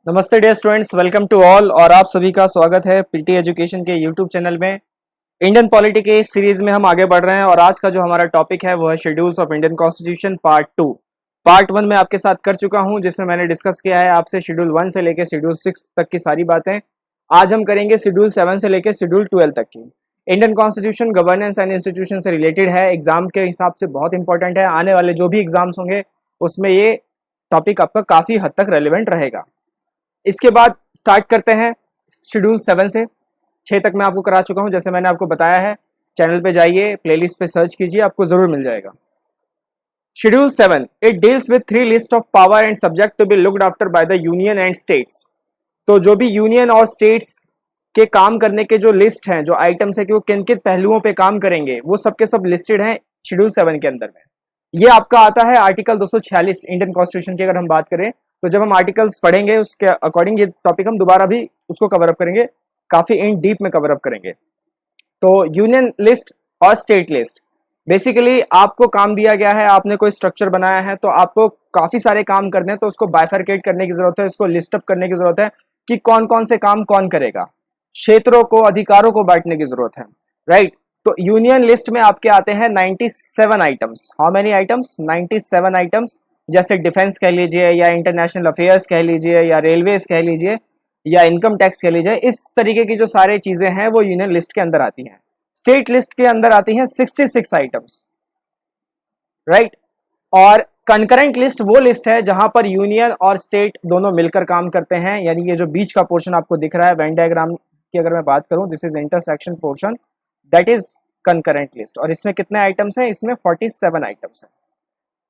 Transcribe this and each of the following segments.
नमस्ते dear students, welcome to all. और आप सभी का स्वागत है पीटी एजुकेशन के यूट्यूब चैनल में। इंडियन पॉलिटी के इस सीरीज में हम आगे बढ़ रहे हैं और आज का जो हमारा टॉपिक है वो है schedules of Indian constitution part 2। Part 1 में आपके साथ कर चुका हूं, जिसमें मैंने डिस्कस किया है आपसे शेड्यूल 1 से लेकर शेड्यूल 6 तक की सारी बातें। आज हम करेंगे शेड्यूल 7 से लेकर शेड्यूल 12 तक की। Indian constitution governance and institution से रिलेटेड है, एग्जाम के हिसाब से बहुत इंपॉर्टेंट है। आने वाले जो भी एग्जाम्स होंगे उसमें ये टॉपिक आपका काफी हद तक रेलिवेंट रहेगा। इसके बाद स्टार्ट करते हैं शेड्यूल 7 से। 6 तक मैं आपको करा चुका हूं, जैसे मैंने आपको बताया है। चैनल पे जाइए, प्लेलिस्ट पे सर्च कीजिए, आपको जरूर मिल जाएगा। Schedule 7 it deals with 3 list of power and subject to be looked after by the union and states. तो जो भी यूनियन और स्टेट्स के काम करने के जो लिस्ट हैं, जो आइटम्स है कि वो किन किन पहलुओं पे काम करेंगे, वो सब के सब लिस्टेड हैं शेड्यूल 7 के अंदर में। ये आपका आता है आर्टिकल 246 इंडियन कॉन्स्टिट्यूशन की। अगर हम बात करें तो जब हम आर्टिकल्स पढ़ेंगे उसके अकॉर्डिंग ये टॉपिक हम दोबारा भी उसको कवर अप करेंगे, काफी इन डीप में कवर अप करेंगे। तो यूनियन लिस्ट और स्टेट लिस्ट, बेसिकली आपको काम दिया गया है, आपने कोई स्ट्रक्चर बनाया है तो आपको काफी सारे काम करने हैं, तो उसको बाइफरकेट करने की जरूरत है, इसको लिस्ट अप करने की जरूरत है कि कौन कौन से काम कौन करेगा। क्षेत्रों को, अधिकारों को बांटने की जरूरत है, राइट। तो यूनियन लिस्ट में आपके आते हैं 97 items. How many items? 97 items. जैसे डिफेंस कह लीजिए, या इंटरनेशनल अफेयर्स कह लीजिए, या रेलवेज कह लीजिए, या इनकम टैक्स कह लीजिए। इस तरीके की जो सारी चीजें हैं वो यूनियन लिस्ट के अंदर आती हैं। स्टेट लिस्ट के अंदर आती हैं 66 आइटम्स, राइट। और कंकरेंट लिस्ट वो लिस्ट है जहां पर यूनियन और स्टेट दोनों मिलकर काम करते हैं, यानी ये जो बीच का पोर्शन आपको दिख रहा है वेन डायग्राम की अगर मैं बात करूं, this is intersection portion, that is concurrent list. और इसमें कितने आइटम्स हैं? इसमें 47 आइटम्स हैं।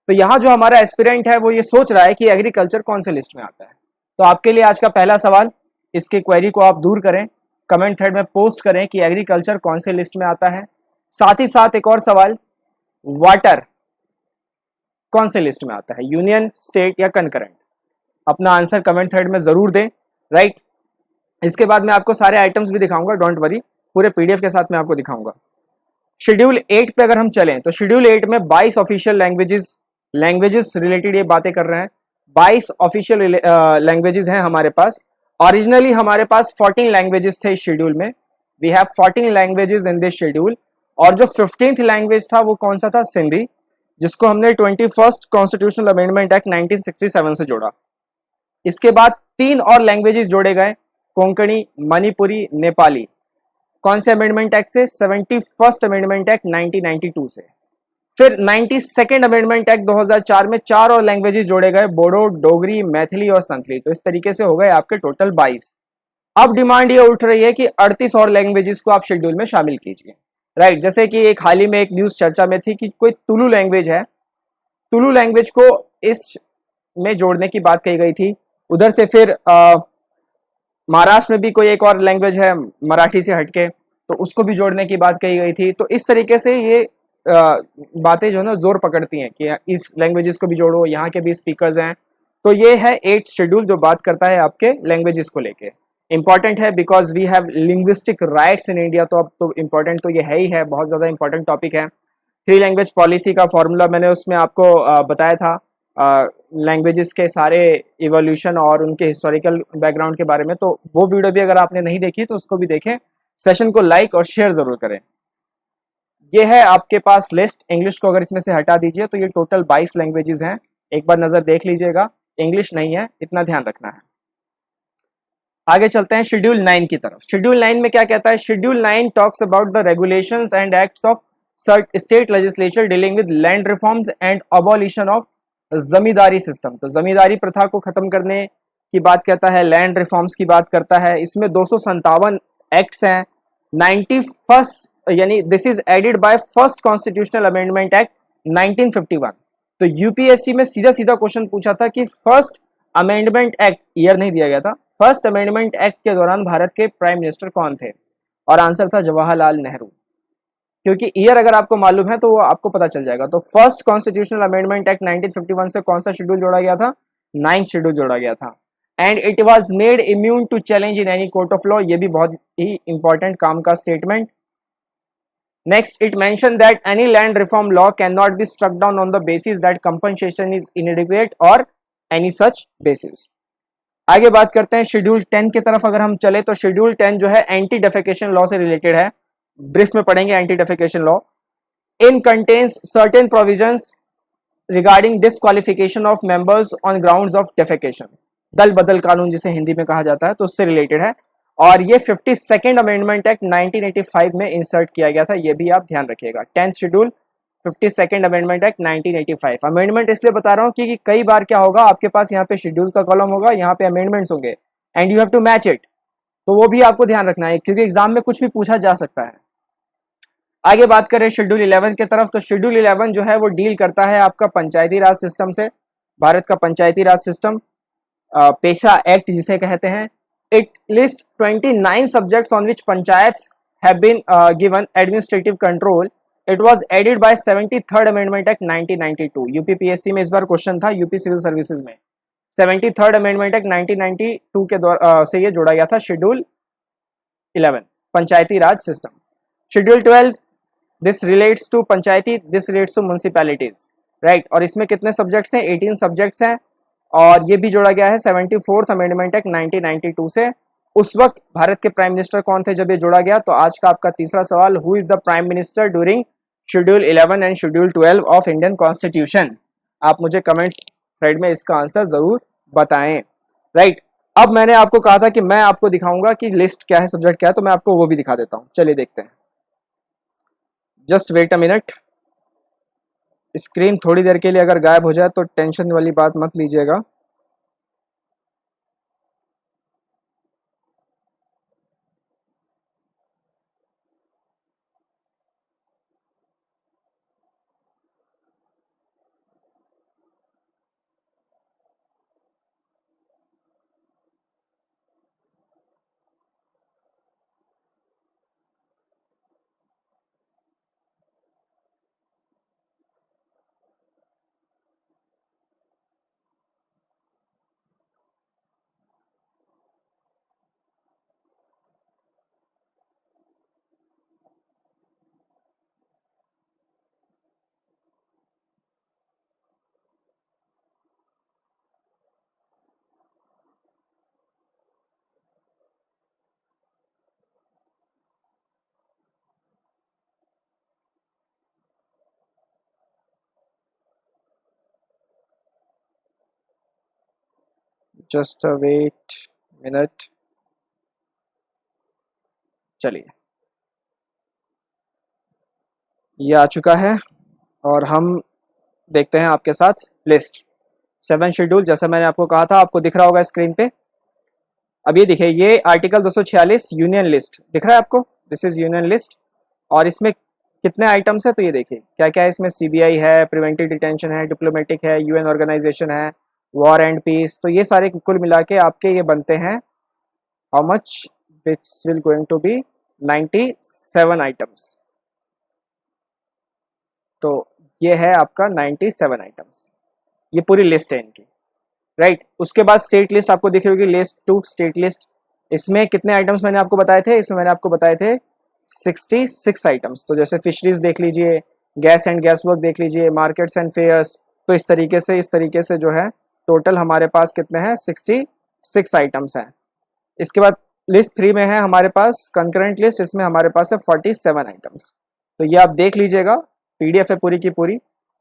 तो यहाँ जो हमारा एस्पिरेंट है वो ये सोच रहा है कि एग्रीकल्चर कौन से लिस्ट में आता है। तो आपके लिए आज का पहला सवाल, इसके क्वेरी को आप दूर करें, कमेंट थ्रेड में पोस्ट करें कि एग्रीकल्चर कौन से लिस्ट में आता है। साथ ही साथ एक और सवाल, वाटर कौन से लिस्ट में आता है, यूनियन, स्टेट या कंकरेंट? अपना आंसर कमेंट थ्रेड में जरूर दें, राइट। इसके बाद मैं आपको सारे आइटम्स भी दिखाऊंगा, डोंट वरी, पूरे पीडीएफ के साथ मैं आपको दिखाऊंगा। शेड्यूल 8 पे अगर हम चलें तो शेड्यूल 8 में 22 ऑफिशियल लैंग्वेजेस रिलेटेड ये बातें कर रहे हैं। 22 ऑफिशियल लैंग्वेजेस हैं हमारे पास। ओरिजिनली हमारे पास 14 लैंग्वेजेस थे इस शेड्यूल में। We have 14 languages in this schedule. और जो 15th लैंग्वेज था वो कौन सा था? सिंधी, जिसको हमने 21st कॉन्स्टिट्यूशनल अमेंडमेंट एक्ट 1967 से जोड़ा। इसके बाद 3 और लैंग्वेजेस जोड़े गए, कोंकणी, मणिपुरी, नेपाली। कौन से अमेंडमेंट एक्ट से? 71st अमेंडमेंट एक्ट 1992 से। फिर 92nd अमेंडमेंट एक्ट 2004 में 4 और लैंग्वेजेस जोड़े गए, बोडो, डोगरी, मैथिली और संथली। तो इस तरीके से हो गए आपके टोटल 22। अब डिमांड ये उठ रही है कि 38 और लैंग्वेजेस को आप शेड्यूल में शामिल कीजिए, राइट। जैसे कि एक हाल ही में एक न्यूज चर्चा में थी कि कोई तुलु लैंग्वेज है, तुलु लैंग्वेज को इस में जोड़ने की बात कही गई थी। उधर से फिर महाराष्ट्र में भी कोई एक और लैंग्वेज है मराठी से हटके, तो उसको भी जोड़ने की बात कही गई थी। तो इस तरीके से ये बातें जो है ना जोर पकड़ती हैं कि इस लैंग्वेजेस को भी जोड़ो, यहाँ के भी स्पीकर्स हैं। तो ये है 8th शेड्यूल जो बात करता है आपके लैंग्वेजेस को लेके। इंपॉर्टेंट है because we have linguistic rights in India. तो अब तो इम्पोर्टेंट तो ये है ही है, बहुत ज़्यादा इंपॉर्टेंट टॉपिक है। 3 लैंग्वेज पॉलिसी का फॉर्मूला मैंने उसमें आपको बताया था, लैंग्वेजेस के सारे इवोल्यूशन और उनके हिस्टोरिकल बैकग्राउंड के बारे में। तो वो वीडियो भी अगर आपने नहीं देखी तो उसको भी देखें। सेशन को लाइक और शेयर जरूर करें। ये है आपके पास लिस्ट। इंग्लिश को अगर इसमें से हटा दीजिए तो ये टोटल 22 लैंग्वेजेस हैं। एक बार नजर देख लीजिएगा, इंग्लिश नहीं है, इतना ध्यान रखना है। आगे चलते हैं शेड्यूल 9 की तरफ। शेड्यूल 9 में क्या कहता है? Schedule 9 talks about the regulations and acts of state legislature dealing with land reforms and abolition of zamindari system. तो जमींदारी प्रथा को खत्म करने की बात कहता है, लैंड रिफॉर्म्स की बात करता है। इसमें 257 एक्ट्स हैं। 91st यानी this is added by first constitutional amendment act 1951। तो यूपीएससी में सीधा सीधा क्वेश्चन पूछा था कि फर्स्ट अमेंडमेंट एक्ट, ईयर नहीं दिया गया था, फर्स्ट अमेंडमेंट एक्ट के दौरान भारत के प्राइम मिनिस्टर कौन थे? और आंसर था जवाहरलाल नेहरू। क्योंकि ईयर अगर आपको मालूम है तो वो आपको पता चल जाएगा। तो फर्स्ट कॉन्स्टिट्यूशनल अमेंडमेंट एक्ट 1951 से कौन सा शेड्यूल जोड़ा गया था? 9th शेड्यूल जोड़ा गया था। And it was made immune to challenge in any court of law. ये भी बहुत ही इंपॉर्टेंट काम का statement. Next, it mention that any land reform law can not be struck down on the basis that compensation is inadequate और any सच basis. आगे बात करते हैं शेड्यूल 10 की तरफ अगर हम चले तो शेड्यूल 10 जो है एंटी डेफेकेशन लॉ से रिलेटेड है, ब्रीफ में पढ़ेंगे anti defecation law. In contains certain provisions regarding disqualification of members on grounds of defecation, दल बदल कानून जिसे हिंदी में कहा जाता है, तो उससे रिलेटेड है। और ये 52nd अमेंडमेंट एक्ट 1985 में इंसर्ट किया गया था, ये भी आप ध्यान रखिएगा। 10th schedule 52nd amendment act 1985। Amendment इसलिए बता रहा हूँ कि कई बार क्या होगा, आपके पास यहाँ पे शेड्यूल का कॉलम होगा, यहाँ पे अमेंडमेंट्स होंगे and you have to match it, तो वो भी आपको ध्यान रखना है क्योंकि एग्जाम में कुछ भी पूछा जा सकता है। आगे बात करें शेड्यूल 11 की तरफ, तो शेड्यूल 11 जो है वो डील करता है आपका पंचायती राज सिस्टम से, भारत का पंचायती राज सिस्टम, पेशा एक्ट जिसे कहते हैं। It list 29 subjects on which panchayats have been given administrative control. It was added by 73rd amendment act 1992। UPPSC में इस बार क्वेश्चन था, यूपी सिविल सर्विसेज में 73rd अमेंडमेंट एक्ट 1992 के से ये जोड़ा गया था schedule 11 Panchayati Raj system. Schedule 12 this relates to Panchayati, this relates to municipalities, right. और इसमें कितने सब्जेक्ट्स हैं? 18 सब्जेक्ट्स हैं और ये भी जोड़ा गया है 74th अमेंडमेंट एक्ट 1992 से। उस वक्त भारत के प्राइम मिनिस्टर कौन थे जब ये जोड़ा गया? तो आज का आपका तीसरा सवाल, who is the prime minister during schedule 11 and schedule 12 of Indian constitution? आप मुझे कमेंट्स थ्रेड में इसका आंसर जरूर बताएं, राइट। अब मैंने आपको कहा था कि मैं आपको दिखाऊंगा कि लिस्ट क्या है, सब्जेक्ट क्या है, तो मैं आपको वो भी दिखा देता हूं। चलिए देखते हैं, just wait a minute. Screen थोड़ी देर के लिए अगर गायब हो जाए तो टेंशन वाली बात मत लीजिएगा। Just wait minute. चलिए, ये आ चुका है और हम देखते हैं आपके साथ लिस्ट 7 शेड्यूल। जैसा मैंने आपको कहा था, आपको दिख रहा होगा स्क्रीन पे। अब ये देखिए, ये आर्टिकल 246 यूनियन लिस्ट दिख रहा है आपको, दिस इज यूनियन लिस्ट। और इसमें कितने आइटम्स है तो ये देखिए क्या क्या है इसमें। सीबीआई है, प्रिवेंटिव डिटेंशन है, डिप्लोमेटिक है, यूएन ऑर्गेनाइजेशन है, वॉर एंड पीस, तो ये सारे कुल मिला के आपके ये बनते हैं how much, this will going to be 97 items. तो ये है आपका 97 आइटम्स, ये पूरी लिस्ट है इनकी, राइट। उसके बाद स्टेट लिस्ट आपको दिख रही होगी, लिस्ट 2 स्टेट लिस्ट। इसमें कितने आइटम्स मैंने आपको बताए थे? इसमें मैंने आपको बताए थे 66 आइटम्स। तो जैसे फिशरीज देख लीजिए, गैस एंड गैस वर्क देख लीजिए, मार्केट्स एंड फेयर्स, तो इस तरीके से जो है टोटल हमारे पास कितने हैं? 66 आइटम्स हैं। इसके बाद लिस्ट 3 में है हमारे पास कंकरेंट लिस्ट, इसमें हमारे पास है 47 आइटम्स। तो ये आप देख लीजिएगा, पीडीएफ है पूरी की पूरी,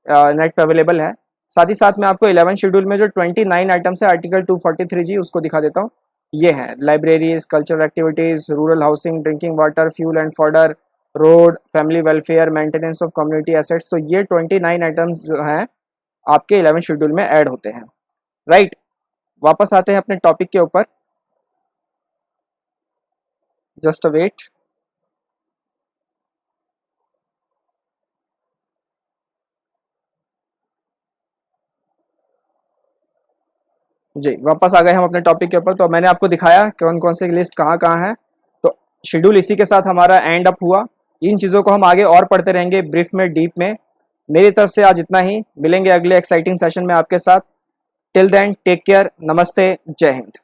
नेट पे अवेलेबल है। साथ ही साथ मैं आपको 11 शेड्यूल में जो 29 आइटम्स है आर्टिकल 243G उसको दिखा देता हूँ। ये हैं libraries, cultural activities, rural housing, drinking water, fuel and fodder, road, family welfare, maintenance of community assets. तो ये 29 आइटम्स जो हैं आपके 11 शेड्यूल में ऐड होते हैं, राइट। वापस आते हैं अपने टॉपिक के ऊपर, जस्ट अ वेट। जी, वापस आ गए हम अपने टॉपिक के ऊपर। तो मैंने आपको दिखाया कौन कौन से लिस्ट कहाँ कहाँ है। तो शेड्यूल इसी के साथ हमारा एंड अप हुआ। इन चीज़ों को हम आगे और पढ़ते रहेंगे ब्रीफ में, डीप में। मेरी तरफ से आज इतना ही, मिलेंगे अगले एक्साइटिंग सेशन में आपके साथ। टिल देन टेक केयर, नमस्ते, जय हिंद।